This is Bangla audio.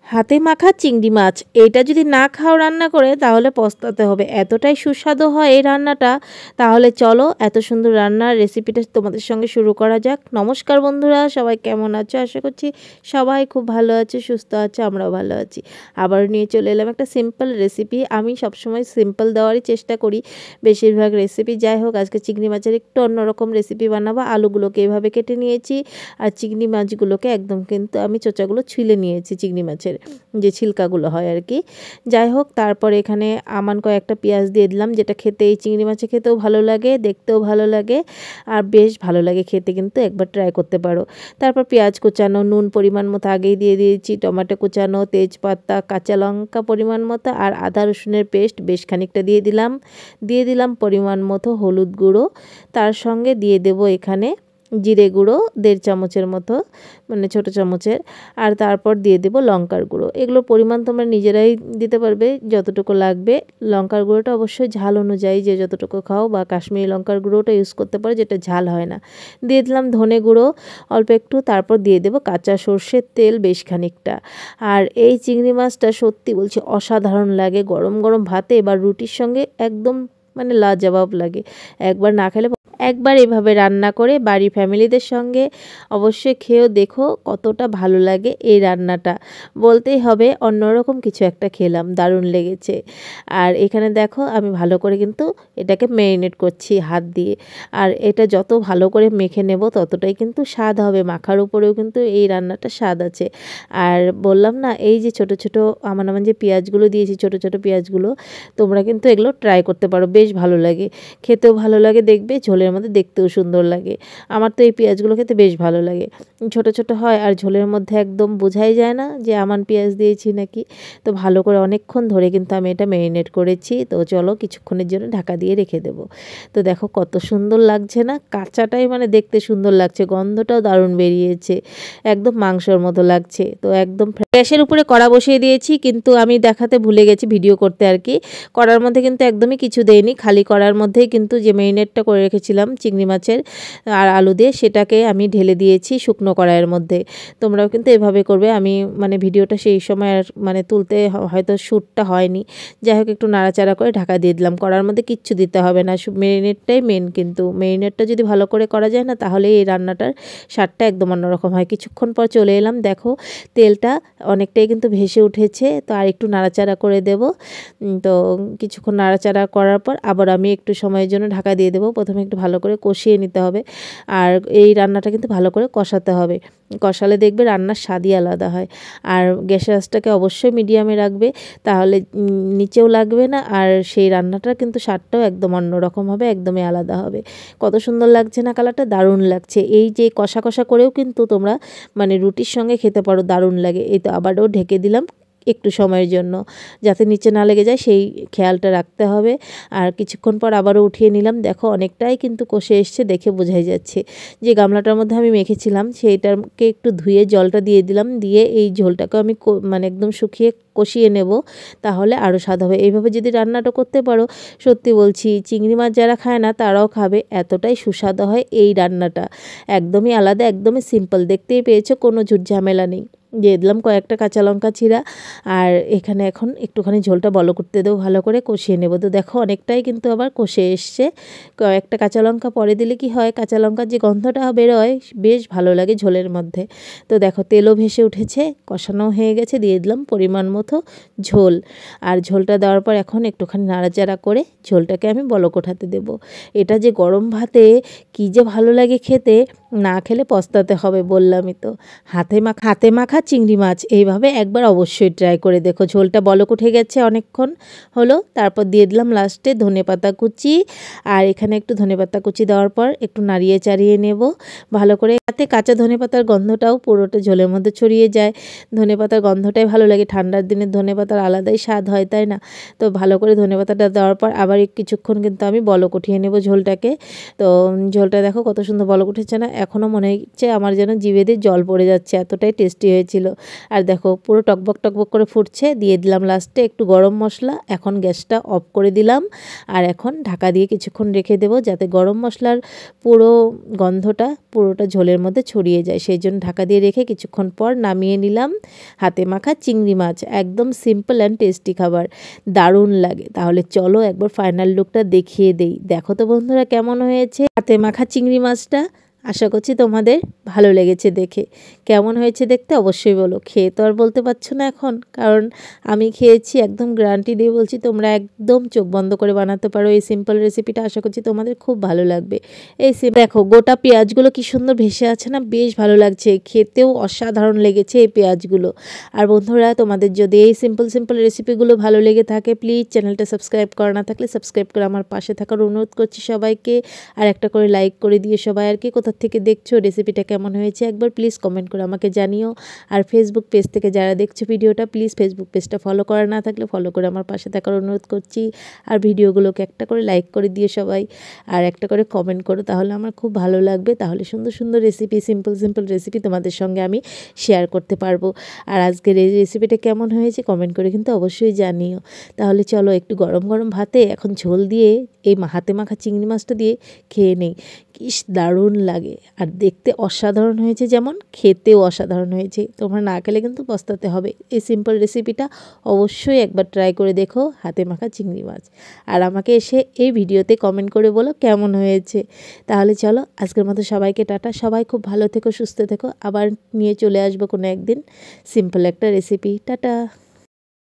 হাতে মাখা চিংড়ি মাছ এইটা যদি না খাও রান্না করে তাহলে পস্তাতে হবে, এতটাই সুস্বাদু হয় এই রান্নাটা। তাহলে চলো এত সুন্দর রান্নার রেসিপিটা তোমাদের সঙ্গে শুরু করা যাক। নমস্কার বন্ধুরা, সবাই কেমন আছো? আশা করছি সবাই খুব ভালো আছে, সুস্থ আছে, আমরাও ভালো আছি। আবার নিয়ে চলে এলাম একটা সিম্পল রেসিপি। আমি সবসময় সিম্পল দেওয়ারই চেষ্টা করি বেশিরভাগ রেসিপি। যাই হোক, আজকে চিংড়ি মাছের একটু অন্যরকম রেসিপি বানাবো। আলুগুলোকে এভাবে কেটে নিয়েছি আর চিংড়ি মাছগুলোকে একদম কিন্তু আমি চোচাগুলো ছুলে নিয়েছি, চিংড়ি মাছের যে ছিলকাগুলো হয় আর কি। যাই হোক, তারপর এখানে কয়েকটা পেঁয়াজ দিয়ে দিলাম, যেটা খেতে এই চিংড়ি মাছে খেতেও ভালো লাগে, দেখতেও ভালো লাগে আর বেশ ভালো লাগে খেতে, কিন্তু একবার ট্রাই করতে পারো। তারপর পেঁয়াজ কুচানো, নুন পরিমাণ মতো আগেই দিয়ে দিয়েছি, টমেটো কুচানো, তেজপাতা, কাঁচা লঙ্কা পরিমাণ মতো আর আদা রসুনের পেস্ট বেশ খানিকটা দিয়ে দিলাম পরিমাণ মতো হলুদ গুঁড়ো। তার সঙ্গে দিয়ে দেব এখানে জিরে গুঁড়ো 1.5 চামচের মতো, মানে ছোটো চামচের। আর তারপর দিয়ে দেব লঙ্কার গুঁড়ো। এগুলোর পরিমাণ তোমরা নিজেরাই দিতে পারবে যতটুকু লাগবে। লঙ্কার গুঁড়োটা অবশ্যই ঝাল অনুযায়ী যে যতটুকু খাও, বা কাশ্মীরি লঙ্কার গুঁড়োটা ইউজ করতে পারো যেটা ঝাল হয় না। দিয়ে দিলাম ধনে গুঁড়ো অল্প একটু, তারপর দিয়ে দেব কাঁচা সর্ষের তেল বেশ খানিকটা। আর এই চিংড়ি মাছটা সত্যি বলছি অসাধারণ লাগে গরম গরম ভাতে বা রুটির সঙ্গে, একদম মানে লাজবাব লাগে। একবার এভাবে রান্না করে বাড়ি ফ্যামিলিদের সঙ্গে অবশ্যই খেয়েও দেখো কতটা ভালো লাগে এই রান্নাটা। বলতেই হবে অন্যরকম কিছু একটা খেলাম, দারুণ লেগেছে। আর এখানে দেখো আমি ভালো করে কিন্তু এটাকে ম্যারিনেট করছি হাত দিয়ে। আর এটা যত ভালো করে মেখে নেব ততটাই কিন্তু স্বাদ হবে, মাখার উপরেও কিন্তু এই রান্নাটা স্বাদ আছে। আর বললাম না, এই যে ছোট ছোট আমার যে পেঁয়াজগুলো দিয়েছি, ছোট ছোট পেঁয়াজগুলো, তোমরা কিন্তু এগুলো ট্রাই করতে পারো, বেশ ভালো লাগে, খেতেও ভালো লাগে, দেখবে ঝোলের মধ্যে দেখতেও সুন্দর লাগে। আমার তো এই পেঁয়াজগুলো খেতে বেশ ভালো লাগে, ছোট ছোট হয় আর ঝোলের মধ্যে একদম বোঝাই যায় না যে পেঁয়াজ দিয়েছি নাকি। তো ভালো করে অনেকক্ষণ ধরে কিন্তু আমি এটা ম্যারিনেট করেছি। তো চলো কিছুক্ষণের জন্য ঢাকা দিয়ে রেখে দেবো। তো দেখো কত সুন্দর লাগছে না, কাঁচাটাই মানে দেখতে সুন্দর লাগছে, গন্ধটাও দারুণ বেরিয়েছে, একদম মাংসর মতো লাগছে। তো একদম গ্যাসের উপরে কড়া বসিয়ে দিয়েছি, কিন্তু আমি দেখাতে ভুলে গেছি ভিডিও করতে আর কি। কড়ার মধ্যে কিন্তু একদমই কিছু দেইনি, খালি কড়ার মধ্যেই কিন্তু যে ম্যারিনেটটা করে রেখেছিলাম চিংড়ি মাছের আর আলু দিয়ে, সেটাকে আমি ঢেলে দিয়েছি শুকনো কড়াইয়ের মধ্যে। তোমরাও কিন্তু এভাবে করবে। আমি ভিডিওটা সেই সময় আর তুলতে হয়তো শ্যুটটা হয়নি। যাই হোক, একটু নাড়াচাড়া করে ঢাকা দিয়ে দিলাম। কড়ার মধ্যে কিচ্ছু দিতে হবে না, ম্যারিনেটটাই মেন। কিন্তু ম্যারিনেটটা যদি ভালো করে করা যায় না, তাহলে এই রান্নাটার স্বাদটা একদম অন্যরকম হয়। কিছুক্ষণ পর চলে এলাম, দেখো তেলটা অনেকটাই কিন্তু ভেসে উঠেছে। তো আর একটু নাড়াচাড়া করে দেব। তো কিছুক্ষণ নাড়াচাড়া করার পর আবার আমি একটু সময়ের জন্য ঢাকা দিয়ে দেবো। প্রথমে একটু ভালো করে কষিয়ে নিতে হবে, আর এই রান্নাটা কিন্তু ভালো করে কষাতে হবে। কষালে দেখবে রান্নার স্বাদই আলাদা হয়। আর গ্যাসের আঁচটাকে অবশ্যই মিডিয়ামে রাখবে, তাহলে নিচেও লাগবে না, আর সেই রান্নাটার কিন্তু স্বাদটাও একদম অন্যরকম হবে, একদমই আলাদা হবে। কত সুন্দর লাগছে না কালারটা? দারুণ লাগছে। এই যে কষা কষা করেও কিন্তু তোমরা রুটির সঙ্গে খেতে পারো, দারুণ লাগে। এই তো আবারও ঢেকে দিলাম একটু সময়ের জন্য, যাতে নিচে না লেগে যায় সেই খেয়ালটা রাখতে হবে। আর কিছুক্ষণ পর আবারও উঠিয়ে নিলাম। দেখো অনেকটাই কিন্তু কষে এসছে, দেখে বোঝাই যাচ্ছে। যে গামলাটার মধ্যে আমি মেখেছিলাম সেইটাকে একটু ধুয়ে জলটা দিয়ে দিলাম, দিয়ে এই ঝোলটাকে আমি একদম শুকিয়ে কষিয়ে নেব, তাহলে আরও স্বাদ হবে। এইভাবে যদি রান্নাটা করতে পারো, সত্যি বলছি চিংড়ি মাছ যারা খায় না তারাও খাবে, এতটাই সুস্বাদু হয় এই রান্নাটা। একদমই আলাদা, একদমই সিম্পল, দেখতেই পেয়েছো কোনো ঝুট ঝামেলা নেই। দিয়ে দিলাম কয়েকটা কাঁচা লঙ্কা চিরা। আর এখানে এখন একটুখানি ঝোলটা বলো করতে দেবো, ভালো করে কষিয়ে নেব। তো দেখো অনেকটাই কিন্তু আবার কষে এসছে। কয়েকটা কাঁচা লঙ্কা পরে দিলে কি হয়, কাঁচা লঙ্কার যে গন্ধটা বেরোয় বেশ ভালো লাগে ঝোলের মধ্যে। তো দেখো তেলও ভেসে উঠেছে, কষানো হয়ে গেছে। দিয়ে দিলাম পরিমাণ মতো ঝোল। আর ঝোলটা দেওয়ার পর এখন একটুখানি নাড়াচাড়া করে ঝোলটাকে আমি বলক ওঠাতে দেবো। এটা যে গরম ভাতে কী যে ভালো লাগে খেতে, না খেলে পস্তাতে হবে, বললামই তো। হাতে মাখা চিংড়ি মাছ এইভাবে একবার অবশ্যই ট্রাই করে দেখো। ঝোলটা বলক উঠে গেছে, অনেকক্ষণ হলো। তারপর দিয়ে দিলাম লাস্টে ধনেপাতা কুচি। আর এখানে একটু ধনেপাতা কুচি দেওয়ার পর একটু নাড়িয়ে চাড়িয়ে নেব ভালো করে, যাতে কাঁচা ধনেপাতার গন্ধটাও পুরোটা ঝোলের মধ্যে ছড়িয়ে যায়। ধনেপাতার গন্ধটাই ভালো লাগে, ঠান্ডার দিনে ধনেপাতার আলাদাই স্বাদ হয়, তাই না? তো ভালো করে ধনেপাতাটা দেওয়ার পর আবার কিছুক্ষণ কিন্তু আমি বলক উঠিয়ে নেব ঝোলটাকে। তো ঝোলটা দেখো কত সুন্দর বলক উঠেছে না? এখনও মনে হচ্ছে আমার যেন জিভে দিয়ে জল পড়ে যাচ্ছে, এতটাই টেস্টি হয়েছে। হয়েছিল। আর দেখো পুরো টকবক টকবক করে ফুটছে, দিয়ে দিলাম লাস্টে একটু গরম মশলা। এখন গ্যাসটা অফ করে দিলাম আর এখন ঢাকা দিয়ে কিছুক্ষণ রেখে দেবো যাতে গরম মশলার পুরো গন্ধটা পুরোটা ঝোলের মধ্যে ছড়িয়ে যায়। সেই জন্য ঢাকা দিয়ে রেখে কিছুক্ষণ পর নামিয়ে নিলাম। হাতে মাখা চিংড়ি মাছ, একদম সিম্পল অ্যান্ড টেস্টি খাবার, দারুণ লাগে। তাহলে চলো একবার ফাইনাল লুকটা দেখিয়ে দেই। দেখো তো বন্ধুরা কেমন হয়েছে হাতে মাখা চিংড়ি মাছটা। আশা করছি তোমাদের ভালো লেগেছে দেখে। কেমন হয়েছে দেখতে অবশ্যই বলো। খেয়ে তো আর বলতে পারছো না এখন, কারণ আমি খেয়েছি, একদম গ্যারান্টি দিয়ে বলছি তোমরা একদম চোখ বন্ধ করে বানাতে পারো এই সিম্পল রেসিপিটা। আশা করছি তোমাদের খুব ভালো লাগবে। দেখো গোটা পেঁয়াজগুলো কি সুন্দর ভেসে আছে না, বেশ ভালো লাগছে, খেতেও অসাধারণ লেগেছে এই পেঁয়াজগুলো। আর বন্ধুরা তোমাদের যদি এই সিম্পল রেসিপিগুলো ভালো লেগে থাকে প্লিজ চ্যানেলটা সাবস্ক্রাইব করা না থাকলে সাবস্ক্রাইব করে আমার পাশে থাকার অনুরোধ করছি সবাইকে। আর একটা করে লাইক করে দিয়ে সবাই আর কি কোথা থেকে দেখছো, রেসিপিটা কেমন হয়েছে একবার প্লিজ কমেন্ট করে আমাকে জানিও। আর ফেসবুক পেজ থেকে যারা দেখছো ভিডিওটা প্লিজ ফেসবুক পেজটা ফলো করা না থাকলে ফলো করে আমার পাশে থাকার অনুরোধ করছি। আর ভিডিওগুলোকে একটা করে লাইক করে দিয়ে সবাই, আর একটা করে কমেন্ট করো, তাহলে আমার খুব ভালো লাগবে। তাহলে সুন্দর রেসিপি, সিম্পল রেসিপি তোমাদের সঙ্গে আমি শেয়ার করতে পারবো। আর আজকের এই রেসিপিটা কেমন হয়েছে কমেন্ট করে কিন্তু অবশ্যই জানিও। তাহলে চলো একটু গরম গরম ভাতে এখন ঝোল দিয়ে এই হাতে মাখা চিংড়ি মাছটা দিয়ে খেয়ে নেই। কি দারুণ লাগে, আর দেখতে অসাধারণ হয়েছে যেমন খেতেও অসাধারণ হয়েছে। তোমরা না খেলে কিন্তু পস্তাতে হবে। এই সিম্পল রেসিপিটা অবশ্যই একবার ট্রাই করে দেখো, হাতে মাখা চিংড়ি মাছ। আর আমাকে এসে এই ভিডিওতে কমেন্ট করে বলো কেমন হয়েছে। তাহলে চলো আজকের মতো সবাইকে টাটা। সবাই খুব ভালো থেকো, সুস্থ থেকো। আবার নিয়ে চলে আসবো কোনো একদিন সিম্পল একটা রেসিপি। টাটা।